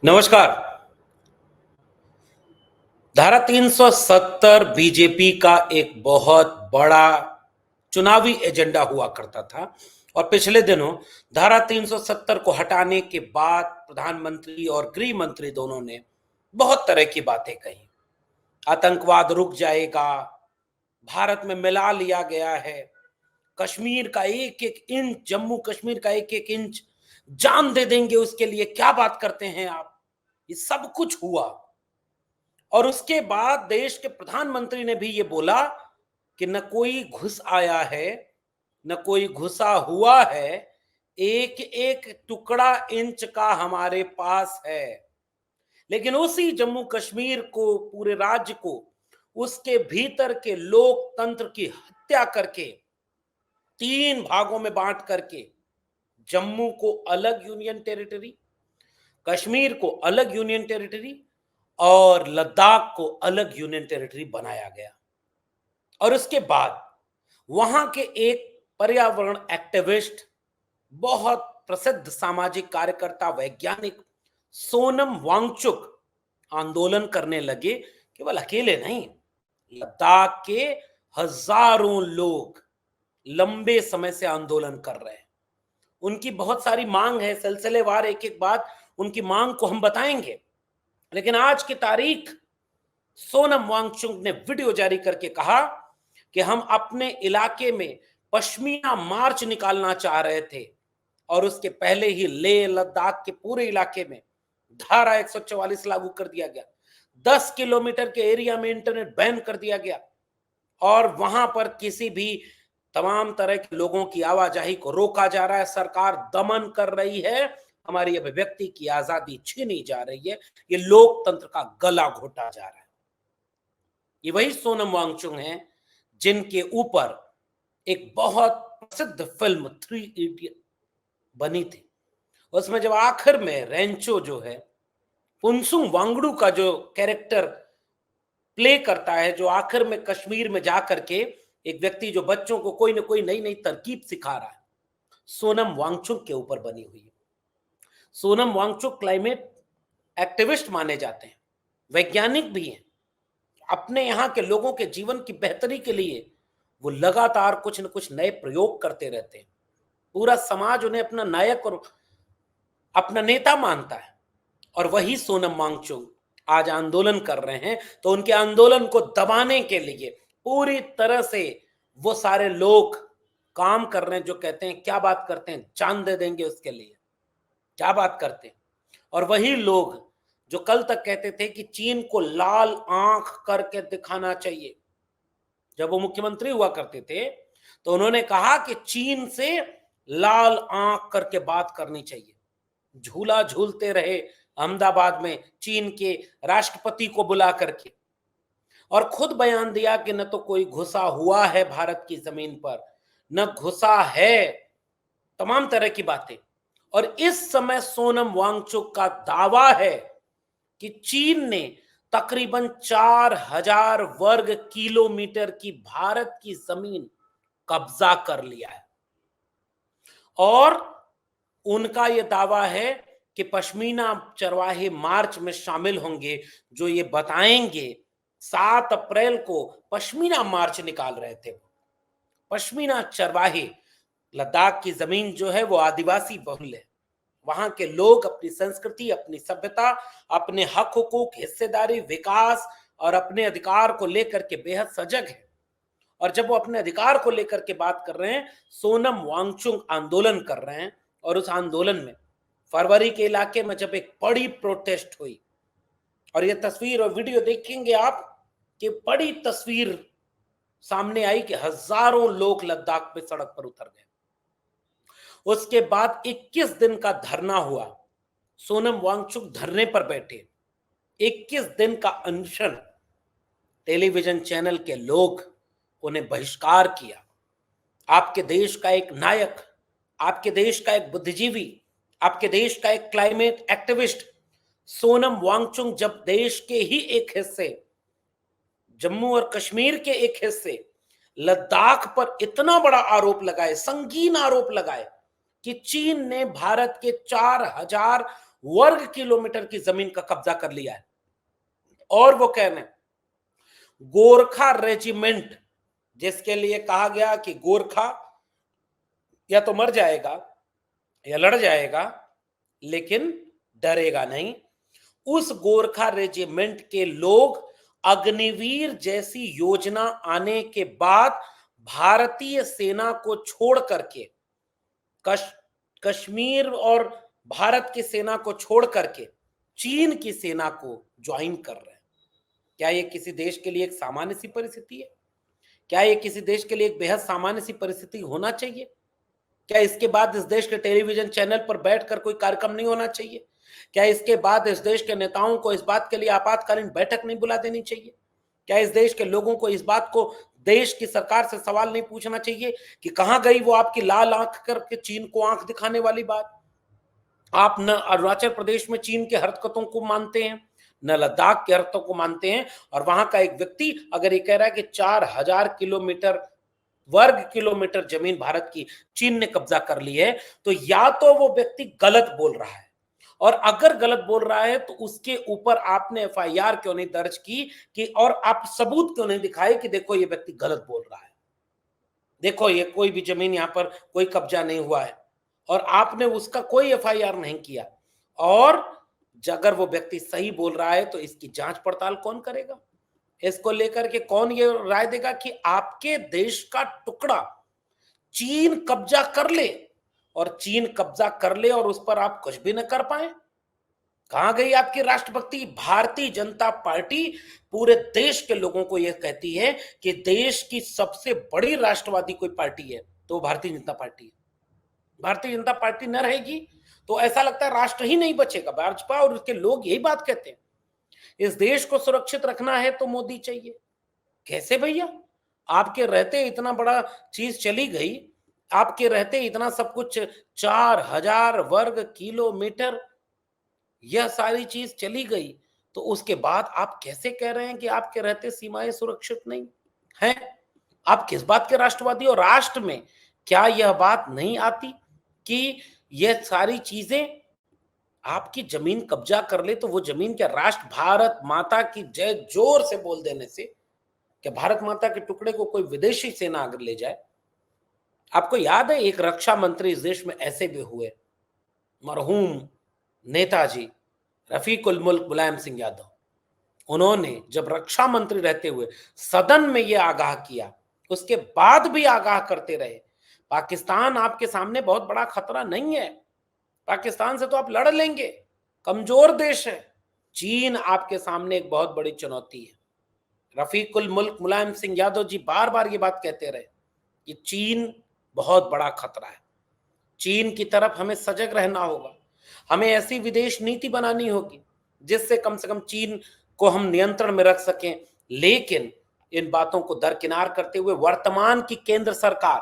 नमस्कार। धारा 370 बीजेपी का एक बहुत बड़ा चुनावी एजेंडा हुआ करता था और पिछले दिनों धारा 370 को हटाने के बाद प्रधानमंत्री और गृह मंत्री दोनों ने बहुत तरह की बातें कही। आतंकवाद रुक जाएगा, भारत में मिला लिया गया है, कश्मीर का एक एक इंच, जम्मू कश्मीर का एक एक इंच जान दे देंगे उसके लिए, क्या बात करते हैं आप। ये सब कुछ हुआ और उसके बाद देश के प्रधानमंत्री ने भी ये बोला कि न कोई घुस आया है, न कोई घुसा हुआ है, एक एक टुकड़ा इंच का हमारे पास है। लेकिन उसी जम्मू कश्मीर को, पूरे राज्य को, उसके भीतर के लोकतंत्र की हत्या करके तीन भागों में बांट करके जम्मू को अलग यूनियन टेरिटरी, कश्मीर को अलग यूनियन टेरिटरी और लद्दाख को अलग यूनियन टेरिटरी बनाया गया। और उसके बाद वहां के एक पर्यावरण एक्टिविस्ट, बहुत प्रसिद्ध सामाजिक कार्यकर्ता, वैज्ञानिक सोनम वांगचुक आंदोलन करने लगे। केवल अकेले नहीं, लद्दाख के हजारों लोग लंबे समय से आंदोलन कर रहे हैं। उनकी बहुत सारी मांग है, सिलसिलेवार एक एक बात उनकी मांग को हम बताएंगे। लेकिन आज की तारीख सोनम वांगचुक ने वीडियो जारी करके कहा कि हम अपने इलाके में पश्मीना मार्च निकालना चाह रहे थे और उसके पहले ही लेह लद्दाख के पूरे इलाके में धारा 144 लागू कर दिया गया। 10 किलोमीटर के एरिया में इंटरनेट बैन कर दिया गया और वहां पर किसी भी तमाम तरह के लोगों की आवाजाही को रोका जा रहा है। सरकार दमन कर रही है, हमारी अभिव्यक्ति की आजादी छीनी जा रही है, ये लोकतंत्र का गला घोटा जा रहा है। ये वही सोनम वांगचुक हैं जिनके ऊपर एक बहुत प्रसिद्ध फिल्म 3 इडियट बनी थी। उसमें जब आखिर में रेंचो जो है, पुनसुम वांगडू का जो कैरेक्टर प्ले करता है, जो आखिर में कश्मीर में जाकर के एक व्यक्ति जो बच्चों को कोई ना कोई नई नई तरकीब सिखा रहा है, सोनम वांगचुक के ऊपर बनी हुई है। सोनम वांगचुक क्लाइमेट एक्टिविस्ट माने जाते हैं, वैज्ञानिक भी हैं। अपने यहाँ के लोगों के जीवन की बेहतरी के लिए वो लगातार कुछ न कुछ नए प्रयोग करते रहते हैं। पूरा समाज उन्हें अपना नायक और अपना नेता मानता है। और वही सोनम वांगचुक आज आंदोलन कर रहे हैं, तो उनके आंदोलन को दबाने के लिए पूरी तरह से वो सारे लोग काम कर रहे हैं जो कहते हैं, क्या बात करते हैं, जान दे देंगे उसके लिए, क्या बात करते हैं। और वही लोग जो कल तक कहते थे कि चीन को लाल आंख करके दिखाना चाहिए, जब वो मुख्यमंत्री हुआ करते थे तो उन्होंने कहा कि चीन से लाल आंख करके बात करनी चाहिए। झूला झूलते रहे अहमदाबाद में चीन के राष्ट्रपति को बुला करके, और खुद बयान दिया कि न तो कोई घुसा हुआ है भारत की जमीन पर, न घुसा है, तमाम तरह की बातें। और इस समय सोनम वांगचुक का दावा है कि चीन ने तकरीबन 4000 वर्ग किलोमीटर की भारत की जमीन कब्जा कर लिया है। और उनका यह दावा है कि पश्मीना चरवाहे मार्च में शामिल होंगे, जो ये बताएंगे 7 अप्रैल को पश्मीना मार्च निकाल रहे थे। पश्मीना चरवाहे, लद्दाख की जमीन जो है वो आदिवासी बहुल है। वहां के लोग अपनी संस्कृति, अपनी सभ्यता, अपने हक हुकूक, हिस्सेदारी, विकास और अपने अधिकार को लेकर के बेहद सजग है। और जब वो अपने अधिकार को लेकर के बात कर रहे हैं, सोनम वांगचुक आंदोलन कर रहे हैं। और उस आंदोलन में फरवरी के इलाके में जब एक बड़ी प्रोटेस्ट हुई, और ये तस्वीर और वीडियो देखेंगे आप कि बड़ी तस्वीर सामने आई कि हजारों लोग लद्दाख में सड़क पर उतर गए। उसके बाद 21 दिन का धरना हुआ, सोनम वांगचुक धरने पर बैठे, 21 दिन का अनशन। टेलीविजन चैनल के लोग उन्हें बहिष्कार किया। आपके देश का एक नायक, आपके देश का एक बुद्धिजीवी, आपके देश का एक क्लाइमेट एक्टिविस्ट सोनम वांगचुक जब देश के ही एक हिस्से, जम्मू और कश्मीर के एक हिस्से लद्दाख पर इतना बड़ा आरोप लगाए, संगीन आरोप लगाए कि चीन ने भारत के 4000 वर्ग किलोमीटर की जमीन का कब्जा कर लिया है। और वो कह रहे हैं गोरखा रेजिमेंट, जिसके लिए कहा गया कि गोरखा या तो मर जाएगा या लड़ जाएगा लेकिन डरेगा नहीं, उस गोरखा रेजिमेंट के लोग अग्निवीर जैसी योजना आने के बाद भारतीय सेना को छोड़ करके कश, कश्मीर और भारत की सेना को छोड़ करके चीन की सेना को ज्वाइन कर रहे हैं। क्या यह किसी देश के लिए एक सामान्य सी परिस्थिति है? क्या यह किसी देश के लिए एक बेहद सामान्य सी परिस्थिति होना चाहिए? क्या इसके बाद इस देश के टेलीविजन चैनल पर बैठकर कोई कार्यक्रम नहीं होना चाहिए? क्या इसके बाद इस देश के नेताओं को इस बात के लिए आपातकालीन बैठक नहीं बुला देनी चाहिए? क्या इस देश के लोगों को इस बात को देश की सरकार से सवाल नहीं पूछना चाहिए कि कहां गई वो आपकी लाल आंख करके चीन को आंख दिखाने वाली बात? आप न अरुणाचल प्रदेश में चीन के हरकतों को मानते हैं, न लद्दाख के हरकतों को मानते हैं, और वहां का एक व्यक्ति अगर ये कह रहा है कि 4000 किलोमीटर वर्ग किलोमीटर जमीन भारत की चीन ने कब्जा कर ली है, तो या तो वो व्यक्ति गलत बोल रहा है, और अगर गलत बोल रहा है तो उसके ऊपर आपने एफआईआर क्यों नहीं दर्ज की कि, और आप सबूत क्यों नहीं दिखाए कि देखो ये व्यक्ति गलत बोल रहा है, देखो ये कोई भी जमीन यहां पर कोई कब्जा नहीं हुआ है, और आपने उसका कोई एफआईआर नहीं किया। और अगर वो व्यक्ति सही बोल रहा है तो इसकी जांच पड़ताल कौन करेगा? इसको लेकर के कौन ये राय देगा कि आपके देश का टुकड़ा चीन कब्जा कर ले, और चीन कब्जा कर ले और उस पर आप कुछ भी न कर पाए? कहां गई आपकी राष्ट्रभक्ति? भारतीय जनता पार्टी पूरे देश के लोगों को यह कहती है कि देश की सबसे बड़ी राष्ट्रवादी कोई पार्टी है तो भारतीय जनता पार्टी है। भारतीय जनता पार्टी न रहेगी तो ऐसा लगता है राष्ट्र ही नहीं बचेगा। भाजपा और उसके लोग यही बात कहते हैं, इस देश को सुरक्षित रखना है तो मोदी चाहिए। कैसे भैया? आपके रहते इतना बड़ा चीज चली गई, आपके रहते इतना सब कुछ, 4000 वर्ग किलोमीटर यह सारी चीज चली गई, तो उसके बाद आप कैसे कह रहे हैं कि आपके रहते सीमाएं सुरक्षित नहीं है? आप किस बात के राष्ट्रवादी? और राष्ट्र में क्या यह बात नहीं आती कि यह सारी चीजें आपकी जमीन कब्जा कर ले तो वो जमीन क्या राष्ट्र भारत माता की जय जोर से बोल देने से क्या भारत माता के टुकड़े को कोई विदेशी सेना अगर ले जाए? आपको याद है एक रक्षा मंत्री इस देश में ऐसे भी हुए, मरहूम नेताजी रफीकुल मुल्क मुलायम सिंह यादव। उन्होंने जब रक्षा मंत्री रहते हुए सदन में यह आगाह किया, उसके बाद भी आगाह करते रहे पाकिस्तान आपके सामने बहुत बड़ा खतरा नहीं है, पाकिस्तान से तो आप लड़ लेंगे, कमजोर देश है। चीन आपके सामने एक बहुत बड़ी चुनौती है। रफीकुल मुल्क मुलायम सिंह यादव जी बार बार ये बात कहते रहे कि चीन बहुत बड़ा खतरा है, चीन की तरफ हमें सजग रहना होगा, हमें ऐसी विदेश नीति बनानी होगी जिससे कम से कम चीन को हम नियंत्रण में रख सकें। लेकिन इन बातों को दरकिनार करते हुए वर्तमान की केंद्र सरकार,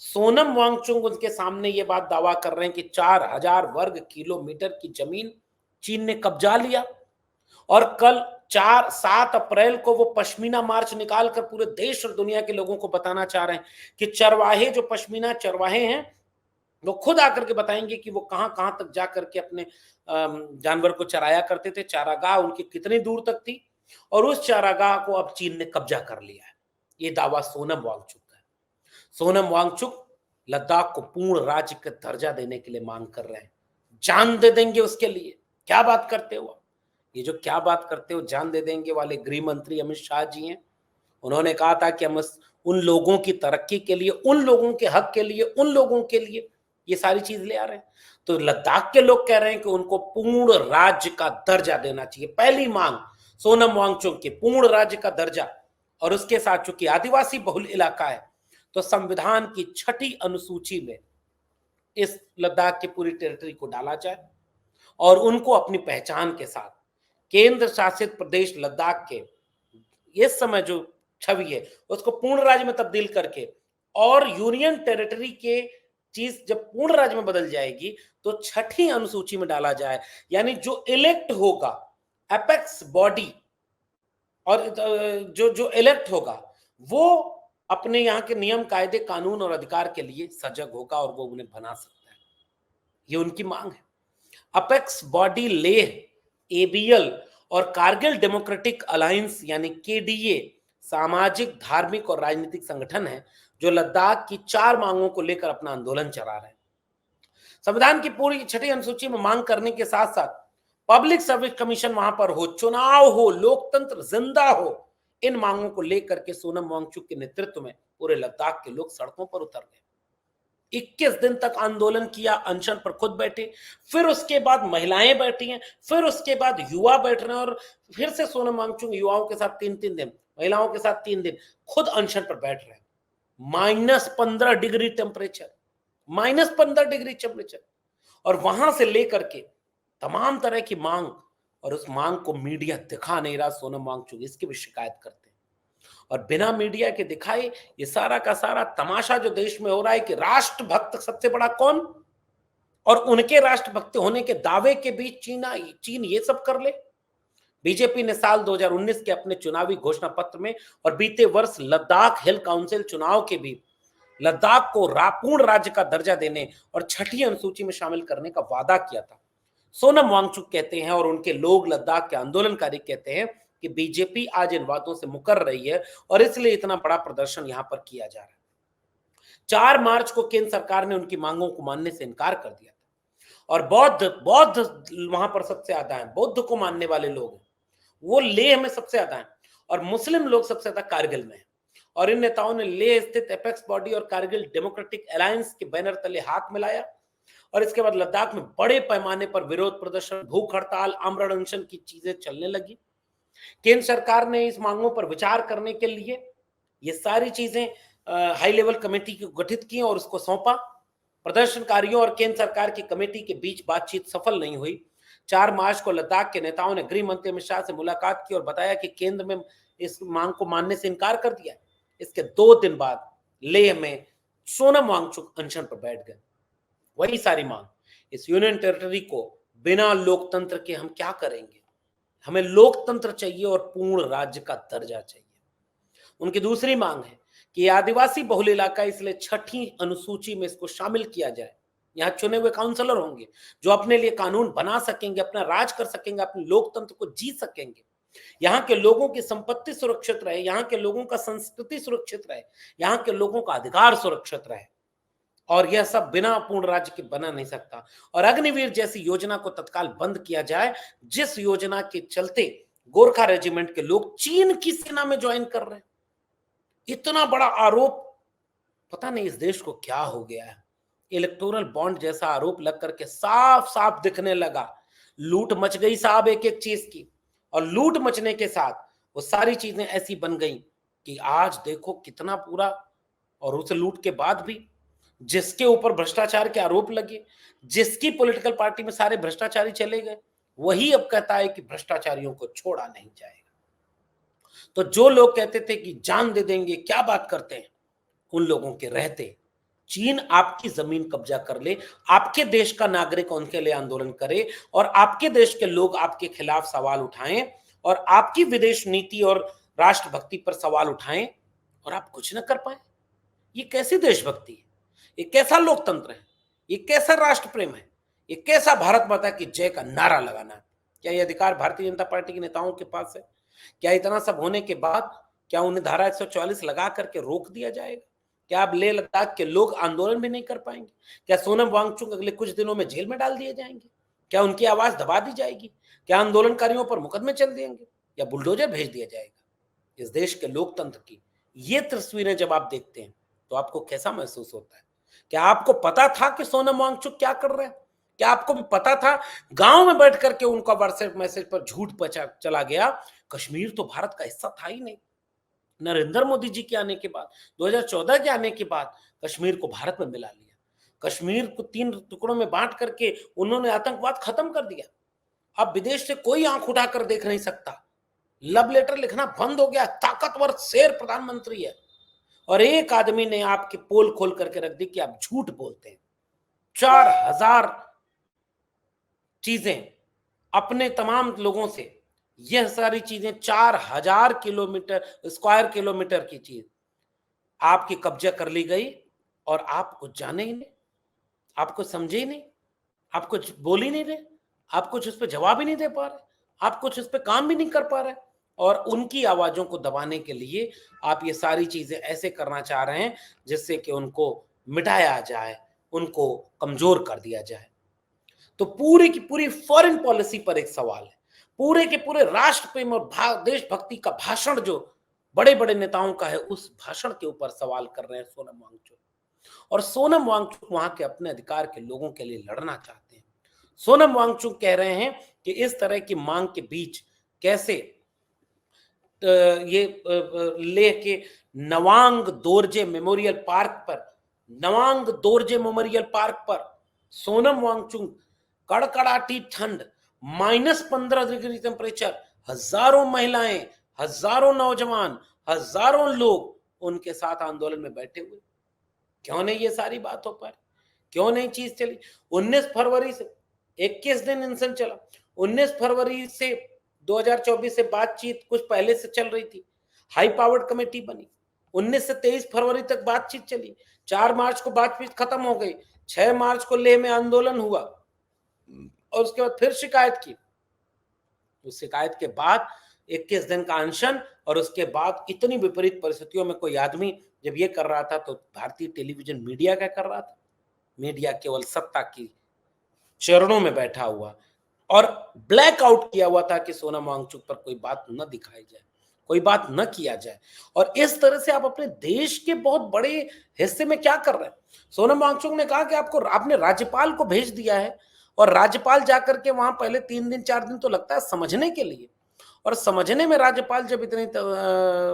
सोनम वांगचुक उनके सामने ये बात दावा कर रहे हैं कि 4000 वर्ग किलोमीटर की जमीन चीन ने कब्जा लिया, और कल 7 अप्रैल को वो पश्मीना मार्च निकालकर पूरे देश और दुनिया के लोगों को बताना चाह रहे हैं कि चरवाहे, जो पश्मीना चरवाहे हैं, वो खुद आकर के बताएंगे कि वो कहां कहां तक जाकर के अपने जानवर को चराया करते थे, चारागाह उनकी कितनी दूर तक थी, और उस चारागाह को अब चीन ने कब्जा कर लिया है। ये दावा सोनम वांगचुक का है। सोनम वांगचुक लद्दाख को पूर्ण राज्य का दर्जा देने के लिए मांग कर रहे हैं, जान दे देंगे उसके लिए। क्या बात करते हो? ये जो क्या बात करते हो जान दे देंगे वाले गृह मंत्री अमित शाह जी हैं। उन्होंने कहा था कि हम उन लोगों की तरक्की के लिए, उन लोगों के हक के लिए, उन लोगों के लिए ये सारी चीज ले आ रहे हैं। तो लद्दाख के लोग कह रहे हैं कि उनको पूर्ण राज्य का दर्जा देना चाहिए। पहली मांग सोनम वांगचुक की पूर्ण राज्य का दर्जा, और उसके साथ चूंकि आदिवासी बहुल इलाका है तो संविधान की 6ठी अनुसूची में इस लद्दाख की पूरी टेरिटरी को डाला जाए, और उनको अपनी पहचान के साथ केंद्र शासित प्रदेश लद्दाख के इस समय जो छवि है उसको पूर्ण राज्य में तब्दील करके, और यूनियन टेरिटरी के चीज जब पूर्ण राज्य में बदल जाएगी तो 6ठी अनुसूची में डाला जाए। यानी जो इलेक्ट होगा एपेक्स बॉडी, और जो इलेक्ट होगा वो अपने यहाँ के नियम कायदे कानून और अधिकार के लिए सजग होगा और वो उन्हें बना सकता है। ये उनकी मांग है। अपेक्स बॉडी लेह, एबीएल और कारगिल डेमोक्रेटिक अलायंस यानी केडीए सामाजिक, धार्मिक और राजनीतिक संगठन है जो लद्दाख की 4 मांगों को लेकर अपना आंदोलन चला रहे हैं। संविधान की पूरी छठी अनुसूची में मांग करने के साथ साथ पब्लिक सर्विस कमीशन वहां पर हो, चुनाव हो, लोकतंत्र जिंदा हो, इन मांगों को लेकर के सोनम वांगचुक के नेतृत्व में पूरे लद्दाख के लोग सड़कों पर उतर गए। 21 दिन तक आंदोलन किया, अनशन पर खुद बैठे, फिर उसके बाद महिलाएं बैठी हैं, फिर उसके बाद युवा बैठ रहे हैं और फिर से सोनम वांगचुक युवाओं के साथ 3-3 दिन, महिलाओं के साथ 3 दिन खुद अनशन पर बैठ रहे हैं। -15 डिग्री टेम्परेचर, -15 डिग्री टेम्परेचर, और वहां से लेकर के तमाम तरह की मांग, और उस मांग को मीडिया दिखा नहीं रहा। सोनम वांगचुक इसकी भी शिकायत करते हैं, और बिना मीडिया के दिखाए ये सारा का सारा तमाशा जो देश में हो रहा है कि राष्ट्रभक्त सबसे बड़ा कौन, और उनके राष्ट्रभक्त होने के दावे के बीच चीन ये सब कर ले। बीजेपी ने साल 2019 के अपने चुनावी घोषणा पत्र में और बीते वर्ष लद्दाख हिल काउंसिल चुनाव के भी लद्दाख को पूर्ण राज्य का दर्जा देने और छठी अनुसूची में शामिल करने का वादा किया था। सोनम वांगचुक कहते हैं और उनके लोग, लद्दाख के आंदोलनकारी कहते हैं कि बीजेपी आज इन बातों से मुकर रही है और इसलिए इतना बड़ा प्रदर्शन यहां पर किया जा रहा है। 4 मार्च को केंद्र सरकार ने उनकी मांगों को मानने से इनकार कर दिया था, और बौद्ध वहां पर सबसे ज्यादा है, बौद्ध को मानने वाले लोग हैं वो लेह में सबसे ज्यादा है, और मुस्लिम लोग सबसे ज्यादा कारगिल में है। और इन नेताओं ने लेह स्थित एपेक्स बॉडी और कारगिल डेमोक्रेटिक अलायंस के बैनर तले हाथ मिलाया, और इसके बाद लद्दाख में बड़े पैमाने पर विरोध प्रदर्शन, भूख हड़ताल, आमरण अनशन की चीजें चलने लगी। केंद्र सरकार ने इस मांगों पर विचार करने के लिए ये सारी चीजें हाई लेवल कमेटी को गठित की और उसको सौंपा। प्रदर्शनकारियों और केंद्र सरकार की कमेटी के बीच बातचीत सफल नहीं हुई। 4 मार्च को लद्दाख के नेताओं ने गृह मंत्री अमित शाह से मुलाकात की और बताया कि केंद्र में इस मांग को मानने से इनकार कर दिया। इसके 2 दिन बाद लेह में सोनम वांगचुक अनशन पर बैठ गए। वही सारी मांग, इस यूनियन टेरिटरी को बिना लोकतंत्र के हम क्या करेंगे, हमें लोकतंत्र चाहिए और पूर्ण राज्य का दर्जा चाहिए। उनकी दूसरी मांग है कि आदिवासी बहुल इलाका, इसलिए छठी अनुसूची में इसको शामिल किया जाए। यहाँ चुने हुए काउंसलर होंगे जो अपने लिए कानून बना सकेंगे, अपना राज कर सकेंगे, अपने लोकतंत्र को जी सकेंगे। यहाँ के लोगों की संपत्ति सुरक्षित रहे, यहाँ के लोगों का संस्कृति सुरक्षित रहे, यहाँ के लोगों का अधिकार सुरक्षित रहे, और यह सब बिना पूर्ण राज्य के बना नहीं सकता। और अग्निवीर जैसी योजना को तत्काल बंद किया जाए, जिस योजना के चलते गोरखा रेजिमेंट के लोग चीन की सेना में ज्वाइन कर रहे हैं। इतना बड़ा आरोप, पता नहीं इस देश को क्या हो गया है। इलेक्टोरल बॉन्ड जैसा आरोप लग करके साफ साफ दिखने लगा। लूट मच गई साहब एक एक चीज की, और लूट मचने के साथ वो सारी चीजें ऐसी बन गई कि आज देखो कितना पूरा, और उस लूट के बाद भी जिसके ऊपर भ्रष्टाचार के आरोप लगे, जिसकी पॉलिटिकल पार्टी में सारे भ्रष्टाचारी चले गए, वही अब कहता है कि भ्रष्टाचारियों को छोड़ा नहीं जाएगा। तो जो लोग कहते थे कि जान दे देंगे, क्या बात करते हैं, उन लोगों के रहते चीन आपकी जमीन कब्जा कर ले, आपके देश का नागरिक उनके लिए आंदोलन करे, और आपके देश के लोग आपके खिलाफ सवाल उठाएं, और आपकी विदेश नीति और राष्ट्रभक्ति पर सवाल उठाएं, और आप कुछ न कर पाए। ये कैसी देशभक्ति है, ये कैसा लोकतंत्र है, ये कैसा राष्ट्र प्रेम है, ये कैसा भारत माता की जय का नारा लगाना है? क्या ये अधिकार भारतीय जनता पार्टी के नेताओं के पास है? क्या इतना सब होने के बाद क्या उन्हें धारा 144 लगा करके रोक दिया जाएगा? क्या अब लेह लद्दाख के लोग आंदोलन भी नहीं कर पाएंगे? क्या सोनम वांगचुक अगले कुछ दिनों में जेल में डाल दिए जाएंगे? क्या उनकी आवाज दबा दी जाएगी? क्या आंदोलनकारियों पर मुकदमे चल देंगे, या बुलडोजर भेज दिया जाएगा? इस देश के लोकतंत्र की ये तस्वीरें जब आप देखते हैं तो आपको कैसा महसूस होता है? क्या आपको पता था कि सोनम वांगचुक क्या कर रहे हैं? क्या आपको भी पता था? गांव में बैठ करके उनका व्हाट्सएप मैसेज पर झूठ पचा चला गया, कश्मीर तो भारत का हिस्सा था ही नहीं। नरेंद्र मोदी जी के आने के बाद, 2014 के आने के बाद कश्मीर को भारत में मिला लिया। कश्मीर को 3 टुकड़ों में बांट करके उन्होंने आतंकवाद खत्म कर दिया। अब विदेश से कोई आंख उठाकर देख नहीं सकता। लव लेटर लिखना बंद हो गया। ताकतवर शेर प्रधानमंत्री है, और एक आदमी ने आपकी पोल खोल करके रख दी कि आप झूठ बोलते हैं। 4000 चीजें अपने तमाम लोगों से, यह सारी चीजें 4000 किलोमीटर स्क्वायर किलोमीटर की चीज आपकी कब्जा कर ली गई, और आप कुछ जाने ही नहीं, आप कुछ समझे ही नहीं, आप कुछ बोल ही नहीं रहे। आप कुछ उस पर जवाब ही नहीं दे पा रहे, आप कुछ उस पर काम भी नहीं कर पा रहे, और उनकी आवाजों को दबाने के लिए आप ये सारी चीजें ऐसे करना चाह रहे हैं जिससे कि उनको मिटाया जाए, उनको कमजोर कर दिया जाए। तो पूरी की पूरी फॉरेन पॉलिसी पर एक सवाल है, पूरे के पूरे राष्ट्र प्रेम और देशभक्ति का भाषण जो बड़े बड़े नेताओं का है, उस भाषण के ऊपर सवाल कर रहे हैं सोनम वांगचुक। और सोनम वांगचुक वहां के अपने अधिकार के लोगों के लिए लड़ना चाहते हैं। सोनम वांगचुक कह रहे हैं कि इस तरह की मांग के बीच कैसे ये लेके नवांग दोरजे मेमोरियल पार्क पर सोनम वांगचुक, कड़कड़ाटी ठंड, -15 डिग्री टेम्परेचर, हजारों महिलाएं, हजारों नौजवान, हजारों लोग उनके साथ आंदोलन में बैठे हुए। क्यों नहीं ये सारी बातों पर, क्यों नहीं चीज चली? 19 फरवरी से 21 दिन इनसन चला। 19 फरवरी से 2024 से बातचीत कुछ पहले से चल रही थी, हाई पावर्ड कमेटी बनी, 19 से 23 फरवरी तक बातचीत चली, 4 मार्च को बातचीत खत्म हो गई, 6 मार्च को लेह में आंदोलन हुआ और उसके बाद फिर शिकायत की। उस शिकायत के बाद 21 दिन का अनशन, और उसके बाद इतनी विपरीत परिस्थितियों में कोई आदमी जब ये कर रहा था तो भारतीय टेलीविजन मीडिया क्या कर रहा था? मीडिया केवल सत्ता की चरणों में बैठा हुआ और ब्लैकआउट किया हुआ था कि सोनम वांगचुक पर कोई बात न दिखाई जाए, कोई बात न किया जाए। और इस तरह से आप अपने देश के बहुत बड़े हिस्से में क्या कर रहे हैं? सोनम वांगचुक ने कहा कि आपने राज्यपाल को भेज दिया है, और राज्यपाल जाकर के वहां पहले 3 दिन 4 दिन तो लगता है समझने के लिए, और समझने में राज्यपाल जब इतनी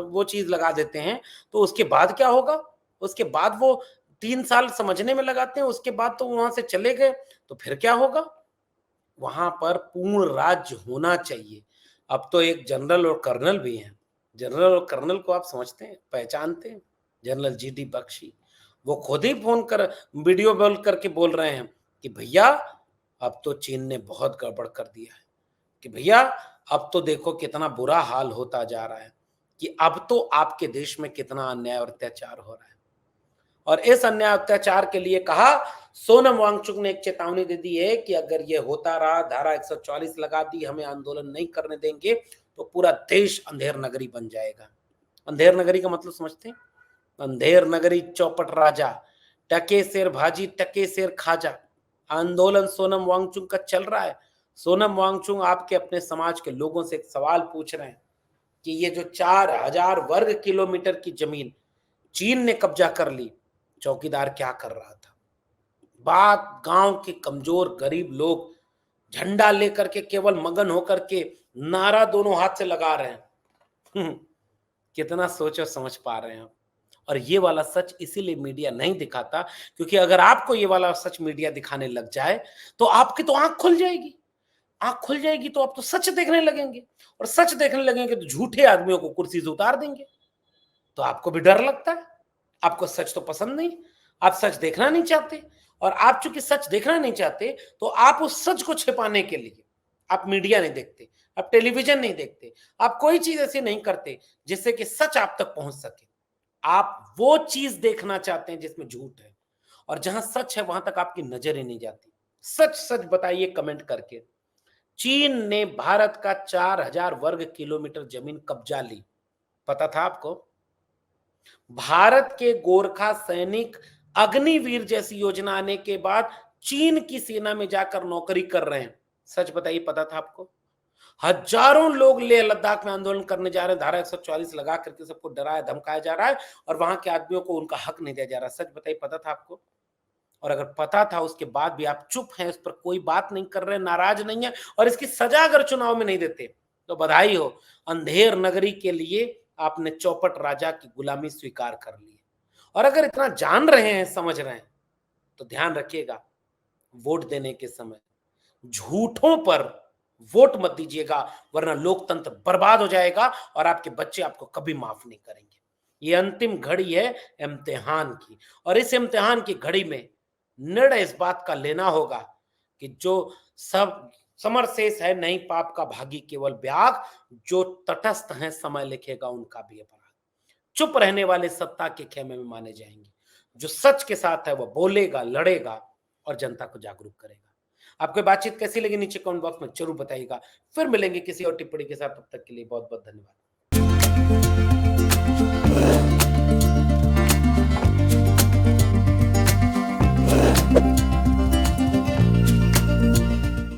वो चीज लगा देते हैं तो उसके बाद क्या होगा? उसके बाद वो 3 साल समझने में लगाते हैं, उसके बाद तो वहां से चले गए, तो फिर क्या होगा? वहां पर पूर्ण राज्य होना चाहिए। अब तो एक जनरल और कर्नल भी हैं। जनरल और कर्नल को आप समझते हैं, पहचानते हैं? जनरल जीडी बख्शी, वो खुद ही फोन कर, वीडियो कॉल करके बोल रहे हैं कि भैया अब तो चीन ने बहुत गड़बड़ कर दिया है, कि भैया अब तो देखो कितना बुरा हाल होता जा रहा है, कि अब तो आपके देश में कितना अन्याय और अत्याचार हो रहा है। और इस अन्याय अत्याचार के लिए कहा, सोनम वांगचुक ने एक चेतावनी दे दी है कि अगर ये होता रहा, धारा 144 लगा दी, हमें आंदोलन नहीं करने देंगे, तो पूरा देश अंधेर नगरी बन जाएगा। अंधेर नगरी का मतलब समझते हैं? अंधेर नगरी चौपट राजा, टके शेर भाजी टके शेर खाजा। आंदोलन सोनम वांगचुक का चल रहा है। सोनम वांगचुक आपके अपने समाज के लोगों से एक सवाल पूछ रहे हैं कि ये जो 4000 वर्ग किलोमीटर की जमीन चीन ने कब्जा कर ली, चौकीदार क्या कर रहा था? बात गांव के कमजोर गरीब लोग झंडा लेकर के केवल मगन होकर के नारा दोनों हाथ से लगा रहे हैं। कितना सोचो समझ पा रहे हैं आप? और ये वाला सच इसीलिए मीडिया नहीं दिखाता, क्योंकि अगर आपको ये वाला सच मीडिया दिखाने लग जाए तो आपकी तो आंख खुल जाएगी। आंख खुल जाएगी तो आप तो सच देखने लगेंगे, और सच देखने लगेंगे तो झूठे आदमियों को कुर्सी से उतार देंगे। तो आपको भी डर लगता है, आपको सच तो पसंद नहीं, आप सच देखना नहीं चाहते, और आप चूंकि सच देखना नहीं चाहते तो आप उस सच को छिपाने के लिए आप मीडिया नहीं देखते, आप टेलीविजन नहीं देखते, आप कोई चीज ऐसी नहीं करते जिससे कि सच आप तक पहुंच सके। आप वो चीज देखना चाहते हैं जिसमें झूठ है, और जहां सच है वहां तक आपकी नजर ही नहीं जाती। सच सच बताइए कमेंट करके। चीन ने भारत का 4000 वर्ग किलोमीटर जमीन कब्जा ली, पता था आपको? भारत के गोरखा सैनिक अग्निवीर जैसी योजना आने के बाद चीन की सेना में जाकर नौकरी कर रहे हैं। सच बताइए, पता था आपको? हजारों लोग लेह लद्दाख में आंदोलन करने जा रहे हैं, धारा 144 लगा करके सबको डराया धमकाया जा रहा है, और वहां के आदमियों को उनका हक नहीं दिया जा रहा। सच बताइए, पता था आपको? और अगर पता था उसके बाद भी आप चुप हैं, इस पर कोई बात नहीं कर रहे, नाराज नहीं है, और इसकी सजा अगर चुनाव में नहीं देते तो बधाई हो, अंधेर नगरी के लिए आपने चौपट राजा की गुलामी स्वीकार कर ली। और अगर इतना जान रहे हैं, समझ रहे हैं, तो ध्यान रखिएगा, वोट देने के समय झूठों पर वोट मत दीजिएगा, वरना लोकतंत्र बर्बाद हो जाएगा और आपके बच्चे आपको कभी माफ नहीं करेंगे। ये अंतिम घड़ी है इम्तिहान की, और इस इम्तिहान की घड़ी में निर्णय इस बात का लेना होगा कि जो सब समर शेष है नहीं पाप का भागी केवल ब्याग, जो तटस्थ हैं समय लिखेगा उनका भी अपराध। चुप रहने वाले सत्ता के खेमे में माने जाएंगे, जो सच के साथ है वह बोलेगा, लड़ेगा और जनता को जागरूक करेगा। आपको बातचीत कैसी लगी नीचे कमेंट बॉक्स में जरूर बताइएगा। फिर मिलेंगे किसी और टिप्पणी के साथ, तब तक के लिए बहुत बहुत धन्यवाद।